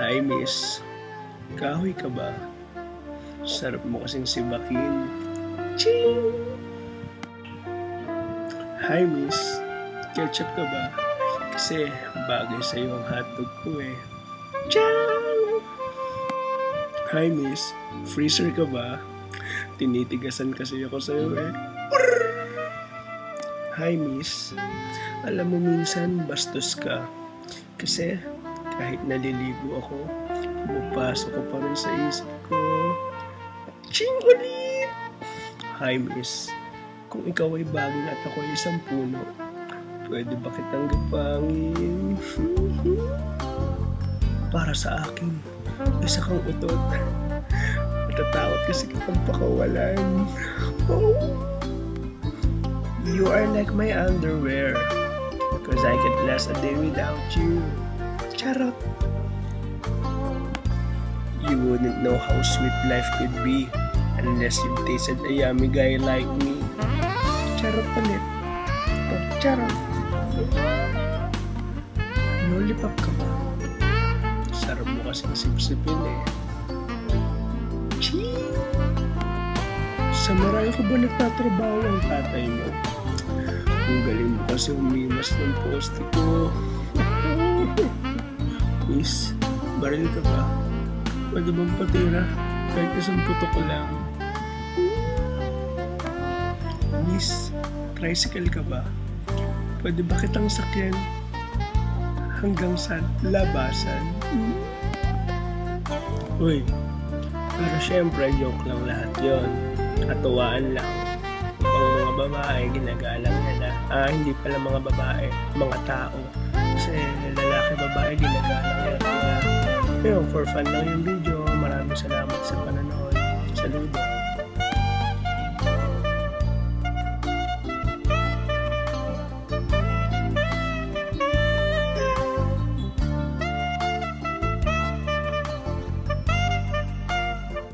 Hi, miss. Kahoy ka ba? Sarap mo kasing sibakin. Ching! Hi, miss. Ketchup ka ba? Kasi bagay sa'yo ang hotdog ko eh. Chang! Hi, miss. Freezer ka ba? Tinitigasan kasi ako sa'yo eh. Hi, miss. Alam mo minsan bastos ka. Kasi kahit naliligo ako, pumapasok ko pa rin sa isip ko. Ching ulit! Hi, miss. Kung ikaw ay baging at ako ay isang puno, pwede ba kitang gapangin? Para sa akin, isa kang utot. Matatakot kasi kitang pakawalan. Oh. You are like my underwear, cause I can't last a day without you. Charot! You wouldn't know how sweet life could be unless you've tasted a yummy guy like me. Charot palit. Oh, charot. Lollipop ka ba? Sarap mo kasing sipsipin eh. Chee! Sa Marayo ko ba nagtatrabaho ang tatay mo? Ang galing mo kasi umimas ng poste ko. Miss, baril ka ba? Pwede bang patira? Kahit isang putok ko lang. Miss, tricycle ka ba? Pwede ba kitang sakyan hanggang sa labasan? Uy, pero syempre joke lang lahat yon. Katuwaan lang. Ang mga babae, ginagalang nila. Hindi pala mga babae, mga tao. Kasi lalaki babae, ginagalang nila. Pero for fun lang yung video. Maraming salamat sa panonood. Saludo.